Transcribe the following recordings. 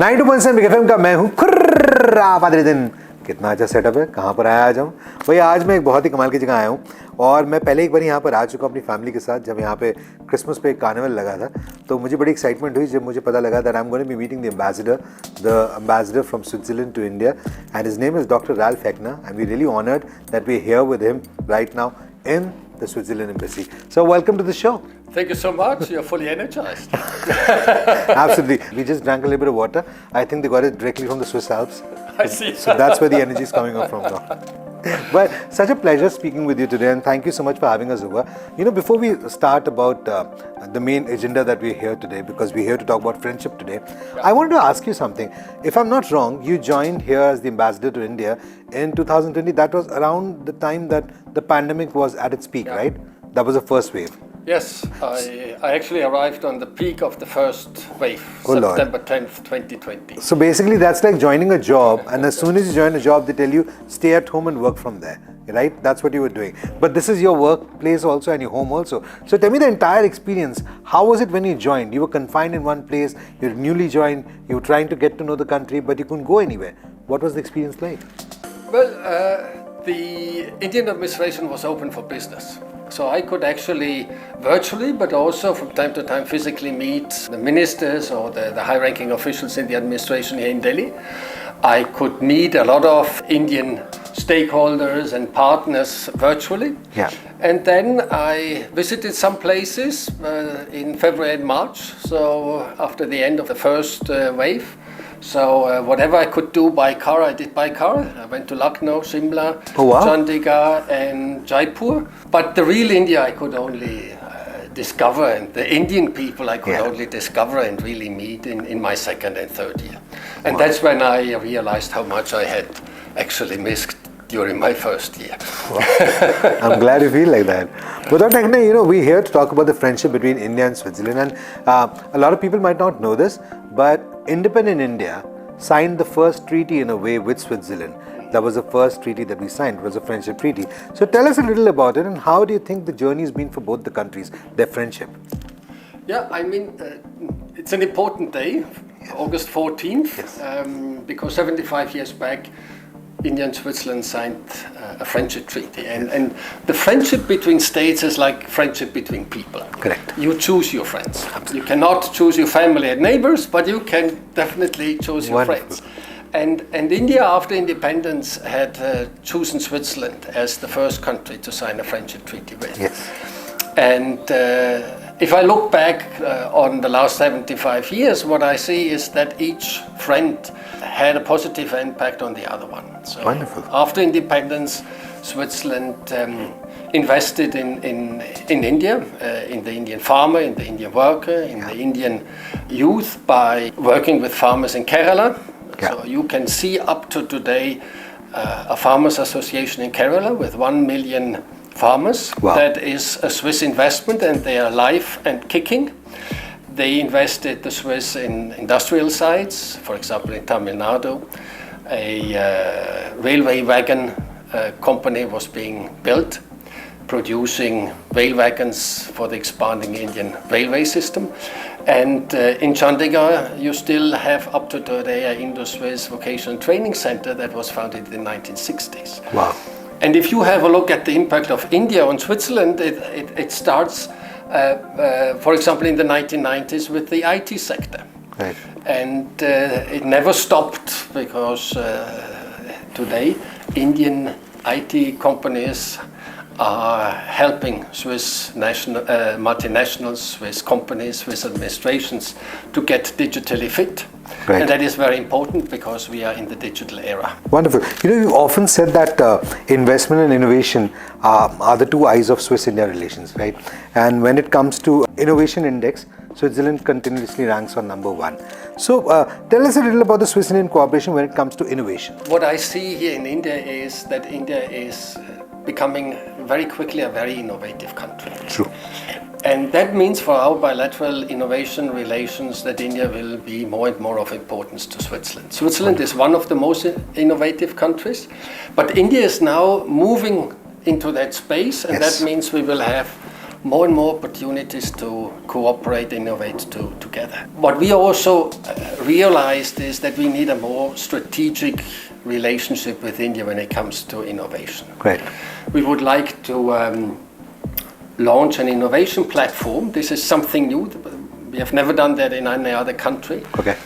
92% big FM का मैं हूँ खुर्राफाती नितिन। कितना अच्छा सेटअप है, कहाँ पर आया आज हम। भाई आज मैं एक बहुत ही कमाल की जगह आया हूँ और मैं पहले एक बार यहाँ पर आ चुका हूँ अपनी फैमिली के साथ, जब यहाँ पे क्रिसमस पे एक कार्निवल लगा था। तो मुझे बड़ी एक्साइटमेंट हुई जब मुझे पता लगा that I am going to be meeting the ambassador from Switzerland to India and his name is doctor Ralf Heckner and we really honoured that we here with him right now in the Switzerland Embassy. So welcome to the show. Thank you so much. You're fully energized. Absolutely. We just drank a little bit of water. I think they got it directly from the Swiss Alps. I see. So that's where the energy is coming up from now. But such a pleasure speaking with you today, and thank you so much for having us over. You know, before we start about the main agenda that we're here today, because we're here to talk about friendship today, I wanted to ask you something. If I'm not wrong, you joined here as the ambassador to India in 2020. That was around the time that the pandemic was at its peak, right? That was the first wave. Yes, I actually arrived on the peak of the first wave, Oh September Lord. 10th, 2020. So basically that's like joining a job, and as soon as you join a job they tell you stay at home and work from there, right? That's what you were doing. But this is your workplace also and your home also. So tell me the entire experience. How was it when you joined? You were confined in one place, you're newly joined, you were trying to get to know the country but you couldn't go anywhere. What was the experience like? Well, the Indian administration was open for business. So I could actually virtually, but also from time to time physically meet the ministers or the high-ranking officials in the administration here in Delhi. I could meet a lot of Indian stakeholders and partners virtually. Yeah. And then I visited some places in February and March, so after the end of the first wave. So whatever I could do by car, I did by car. I went to Lucknow, Shimla, Oh, wow. Chandigarh and Jaipur. But the real India I could only discover, and the Indian people I could only discover and really meet in my second and third year. And that's when I realized how much I had actually missed during my first year. I'm glad you feel like that. But Dr. Heckner, you know, we're here to talk about the friendship between India and Switzerland, and a lot of people might not know this, but independent India signed the first treaty in a way with Switzerland. That was the first treaty that we signed. It was a friendship treaty. So tell us a little about it, and how do you think the journey has been for both the countries, their friendship? Yeah, I mean, it's an important day, August 14th, because 75 years back, India and Switzerland signed a friendship treaty. And the friendship between states is like friendship between people. Correct. You choose your friends. You cannot choose your family and neighbors, but you can definitely choose your Wonderful. friends. And India, after independence, had chosen Switzerland as the first country to sign a friendship treaty with. Yes. And if I look back on the last 75 years, what I see is that each friend had a positive impact on the other one. So Wonderful. after independence, Switzerland invested in India, in the Indian farmer, in the Indian worker, in the Indian youth by working with farmers in Kerala. Yeah. So you can see up to today a farmers association in Kerala with 1 million farmers. Wow. That is a Swiss investment, and they are alive and kicking. They invested the Swiss in industrial sites, for example in Tamil Nadu. A railway wagon company was being built, producing rail wagons for the expanding Indian railway system. And in Chandigarh, you still have up to today an Indo-Swiss vocational training center that was founded in the 1960s. Wow. And if you have a look at the impact of India on Switzerland, it starts, for example, in the 1990s with the IT sector. Right. And it never stopped because today Indian IT companies are helping Swiss multinationals, Swiss companies, Swiss administrations to get digitally fit. Right. And that is very important because we are in the digital era. Wonderful. You know, you often said that investment and innovation are the two eyes of Swiss-India relations, right? And when it comes to innovation index, Switzerland continuously ranks on number 1. So tell us a little about the Swiss-Indian cooperation when it comes to innovation. What I see here in India is that India is becoming very quickly a very innovative country. True. And that means for our bilateral innovation relations that India will be more and more of importance to Switzerland. Switzerland is one of the most innovative countries, but India is now moving into that space, and Yes. that means we will have more and more opportunities to cooperate, innovate together. What we also realized is that we need a more strategic relationship with India when it comes to innovation. Great. We would like to launch an innovation platform. This is something new. We have never done that in any other country. Okay.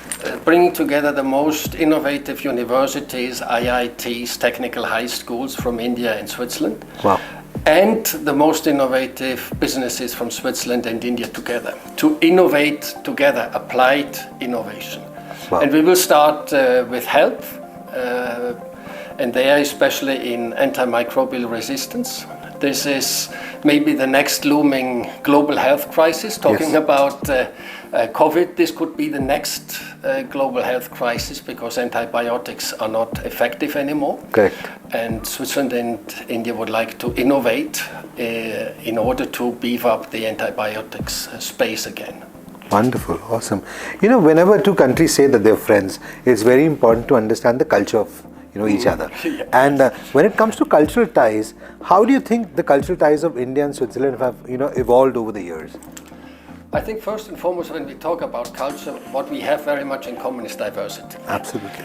Bringing together the most innovative universities, IITs, technical high schools from India and Switzerland. Wow. And the most innovative businesses from Switzerland and India together to innovate together, applied innovation. Wow. And we will start with health, and there especially in antimicrobial resistance. This is maybe the next looming global health crisis. Talking about COVID, this could be the next global health crisis because antibiotics are not effective anymore. Correct. And Switzerland and India would like to innovate in order to beef up the antibiotics space again. Wonderful, awesome. You know, whenever two countries say that they're friends, it's very important to understand the culture of each other. Yes. And when it comes to cultural ties, how do you think the cultural ties of India and Switzerland have evolved over the years? I think first and foremost, when we talk about culture, what we have very much in common is diversity. Absolutely.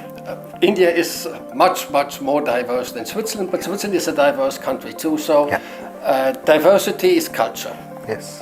India is much, much more diverse than Switzerland, but Switzerland is a diverse country too. So diversity is culture. Yes.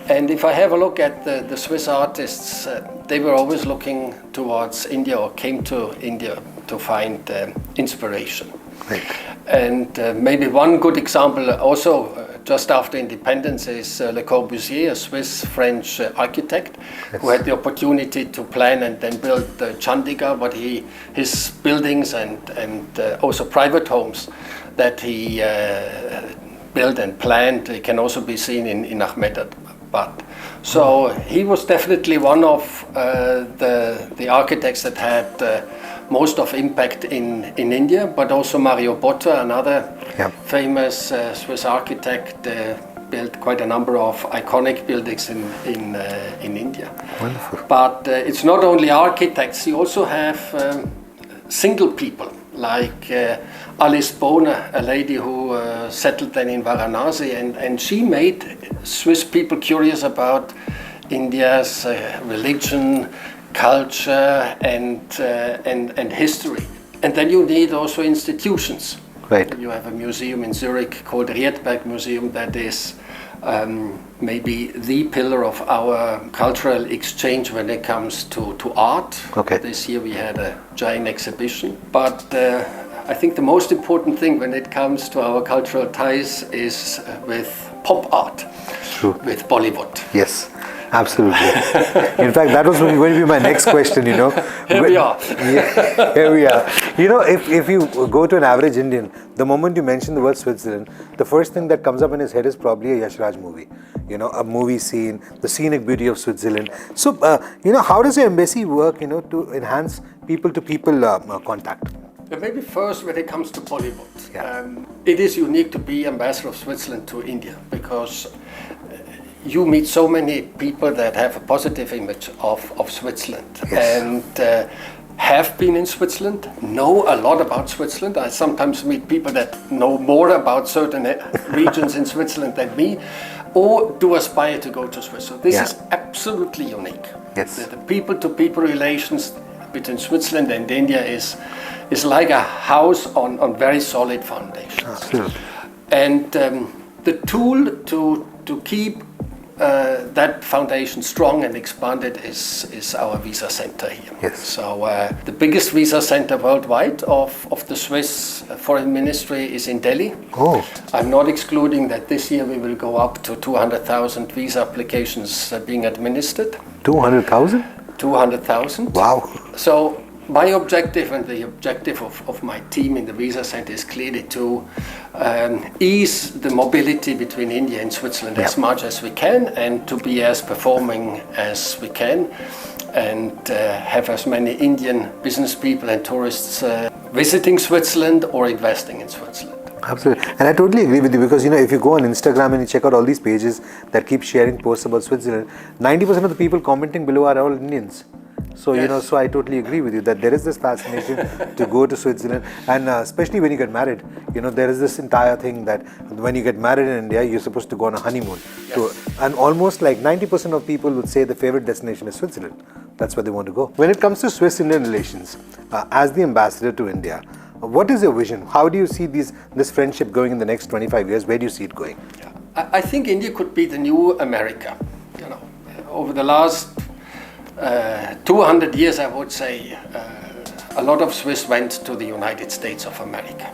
And if I have a look at the Swiss artists, they were always looking towards India or came to India to find inspiration. Right. And maybe one good example also just after independence is Le Corbusier, a Swiss-French architect who had the opportunity to plan and then build Chandigarh, but his buildings and also private homes that he built and planned can also be seen in Ahmedabad. So he was definitely one of the architects that had most of impact in India, but also Mario Botta, another famous Swiss architect, built quite a number of iconic buildings in India. Wonderful. But it's not only architects, you also have single people like Alice Bohner, a lady who settled then in Varanasi, and she made Swiss people curious about India's religion, culture and history. And then you need also institutions. Right. You have a museum in Zurich called Riedberg Museum that is maybe the pillar of our cultural exchange when it comes to art. Okay. This year we had a giant exhibition. But I think the most important thing when it comes to our cultural ties is with pop art. True. With Bollywood. Yes. Absolutely. In fact, that was going to be my next question, Here we are. Yeah, here we are. If you go to an average Indian, the moment you mention the word Switzerland, the first thing that comes up in his head is probably a Yash Raj movie. A movie scene, the scenic beauty of Switzerland. So, how does your embassy work, to enhance people-to-people contact? Maybe first when it comes to Bollywood. Yeah. It is unique to be ambassador of Switzerland to India because you meet so many people that have a positive image of Switzerland. Yes. And have been in Switzerland, know a lot about Switzerland. I sometimes meet people that know more about certain regions in Switzerland than me, or do aspire to go to Switzerland. This is absolutely unique. Yes. The people-to-people relations between Switzerland and India is like a house on very solid foundations. Absolutely. And the tool to keep that foundation strong and expanded is our visa center here. Yes. So the biggest visa center worldwide of the Swiss Foreign Ministry is in Delhi. Oh. I'm not excluding that this year we will go up to 200,000 visa applications being administered. 200,000? 200,000. Wow. So my objective and the objective of my team in the visa center is clearly to ease the mobility between India and Switzerland as much as we can, and to be as performing as we can, and have as many Indian business people and tourists visiting Switzerland or investing in Switzerland. Absolutely. And I totally agree with you because, if you go on Instagram and you check out all these pages that keep sharing posts about Switzerland, 90% of the people commenting below are all Indians. So, so I totally agree with you that there is this fascination to go to Switzerland, and especially when you get married, there is this entire thing that when you get married in India, you're supposed to go on a honeymoon. And almost like 90% of people would say the favorite destination is Switzerland. That's where they want to go. When it comes to Swiss-Indian relations, as the ambassador to India, what is your vision? How do you see this friendship going in the next 25 years? Where do you see it going? I think India could be the new America. Over the last 200 years, I would say, a lot of Swiss went to the United States of America.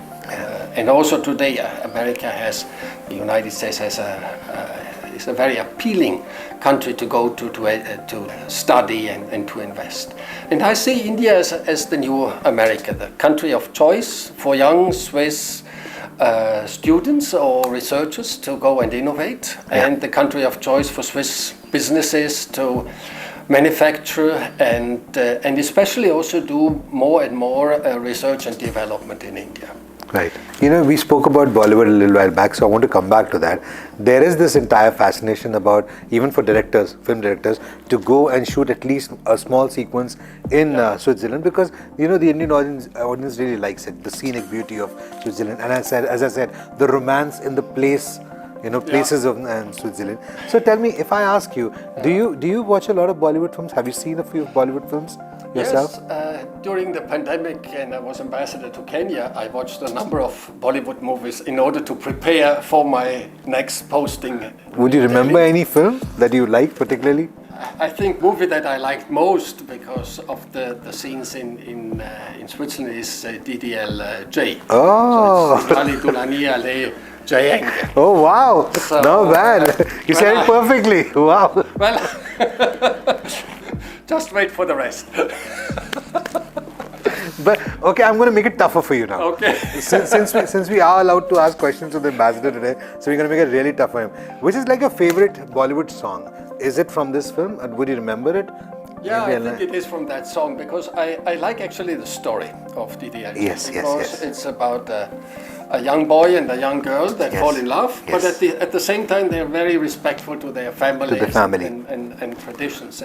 And also today, the United States is a very appealing country to go to study and to invest. And I see India as the new America, the country of choice for young Swiss students or researchers to go and innovate, and the country of choice for Swiss businesses to manufacture and especially also do more and more research and development in India. Right. We spoke about Bollywood a little while back, so I want to come back to that. There is this entire fascination about, even for directors, film directors, to go and shoot at least a small sequence in Switzerland, because, the Indian audience really likes it, the scenic beauty of Switzerland. And as I said, the romance in the place, places of Switzerland. So tell me, if I ask you, do you watch a lot of Bollywood films? Have you seen a few Bollywood films yourself? Yes, during the pandemic, and I was ambassador to Kenya, I watched a number of Bollywood movies in order to prepare for my next posting. Would you remember any film that you liked particularly? I think movie that I liked most because of the scenes in Switzerland is DDLJ. Oh! So it's Dulhania Le Jayenge. Oh wow! So, not bad. You said it perfectly. Wow. Well, just wait for the rest. But okay, I'm going to make it tougher for you now. Okay. Since we are allowed to ask questions to the ambassador today, so we're going to make it really tough for him. Which is like your favorite Bollywood song? Is it from this film? And would you remember it? Yeah, I think it is from that song, because I like actually the story of DDL. Yes. Because it's about a young boy and a young girl that fall in love, but at the same time they're very respectful to their families and traditions.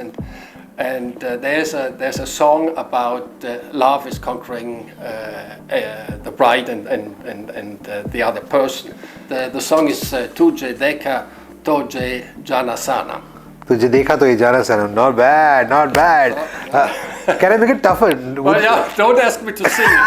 And there's a song about love is conquering the bride and the other person. The song is Tujhe Dekha Toje Jana Sana. Tujhe dekha to ye jana sanam. Not bad, not bad. Can I make it tougher? Well, yeah, don't ask me to sing it.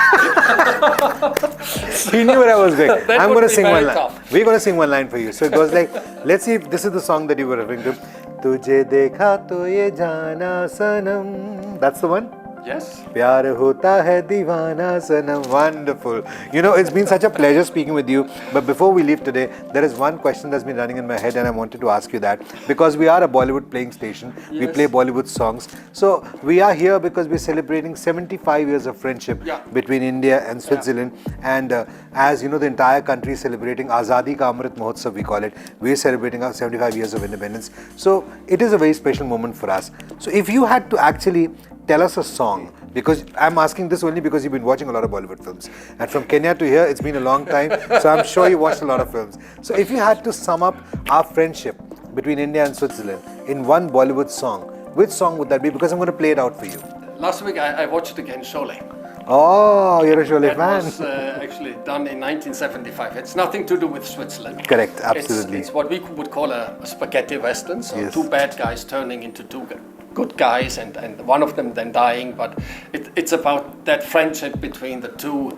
He knew where I was going. I'm going to sing one line. Tough. We're going to sing one line for you. So it goes like, let's see if this is the song that you were referring to. Tujhe dekha to ye jana sanam. That's the one? Yes. Pyar hota hai deewana sanam. Wonderful. It's been such a pleasure speaking with you. But before we leave today, there is one question that's been running in my head, and I wanted to ask you that. Because we are a Bollywood playing station. We play Bollywood songs. So we are here because we're celebrating 75 years of friendship between India and Switzerland. And as the entire country is celebrating Azadi Ka Amrit Mahotsav, we call it. We're celebrating our 75 years of independence. So it is a very special moment for us. So if you had to actually tell us a song, because I'm asking this only because you've been watching a lot of Bollywood films. And from Kenya to here, it's been a long time, so I'm sure you watched a lot of films. So if you had to sum up our friendship between India and Switzerland in one Bollywood song, which song would that be? Because I'm going to play it out for you. Last week I watched again Sholay. Oh, you're a Sholay fan. It was actually done in 1975. It's nothing to do with Switzerland. Correct, absolutely. It's what we would call a spaghetti western, so two bad guys turning into two good guys, and one of them then dying. But it's about that friendship between the two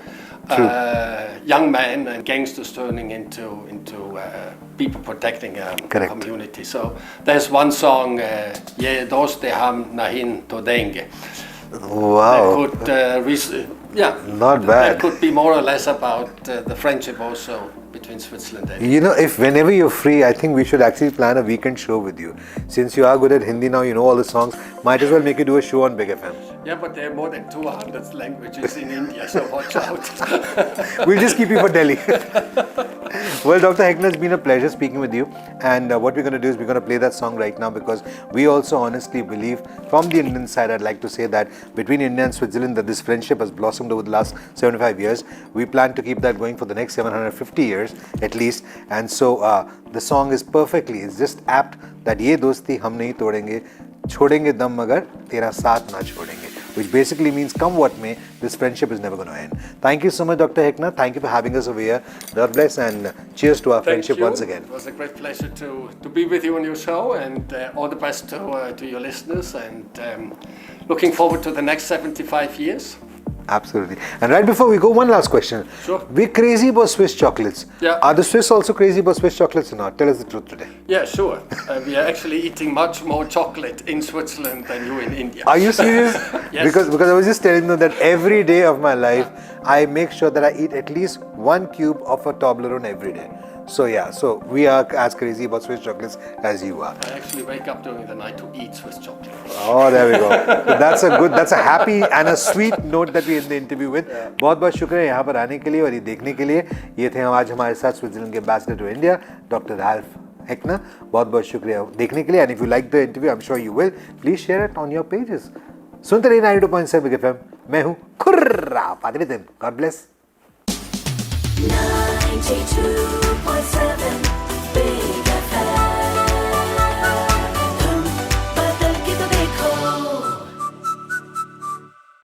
young men and gangsters turning into people protecting a community. So there's one song, Ye doste hum nahin to denge. Wow. That could, not bad. That could be more or less about the friendship also between Switzerland and if whenever you're free, I think we should actually plan a weekend show with you. Since you are good at Hindi now, you know all the songs, might as well make you do a show on Big FM. Yeah, but there are more than 200 languages in India, so watch out. We'll just keep you for Delhi. Well, Dr. Heckner, it's been a pleasure speaking with you. And what we're going to do is we're going to play that song right now, because we also honestly believe, from the Indian side, I'd like to say that between India and Switzerland, that this friendship has blossomed over the last 75 years. We plan to keep that going for the next 750 years at least. And so the song is it's just apt that Ye dosti hum nahi todenge. छोड़ेंगे दम मगर तेरा साथ ना छोड़ेंगे, which basically means come what may, this friendship is never going to end. Thank you so much, Dr. Heckner. Thank you for having us over here. God bless and cheers to our Thank friendship you. once again. It was a great pleasure to be with you on your show, and all the best to your listeners, and looking forward to the next 75 years. Absolutely. And right before we go, one last question. Sure. We're crazy about Swiss chocolates. Yeah. Are the Swiss also crazy about Swiss chocolates or not? Tell us the truth today. Yeah, sure. We are actually eating much more chocolate in Switzerland than you in India. Are you serious? Yes. Because I was just telling them that every day of my life, I make sure that I eat at least 1 cube of a Toblerone every day. So yeah, so we are as crazy about Swiss chocolates as you are. I actually wake up during the night to eat Swiss chocolate. Oh, there we go. So that's a happy and a sweet note that we end the interview with. बहुत बहुत शुक्रिया यहाँ पर आने के लिए और ये देखने के लिए. ये थे आज हमारे साथ स्विट्जरलैंड के ambassador to India doctor Ralf Heckner. बहुत बहुत शुक्रिया देखने के लिए. And if you like the interview, I'm sure you will. Please share it on your pages. सुनते रहिए 92.7 बिग एफएम. मैं हूँ खुर्राफाती नितिन. God bless. 92.7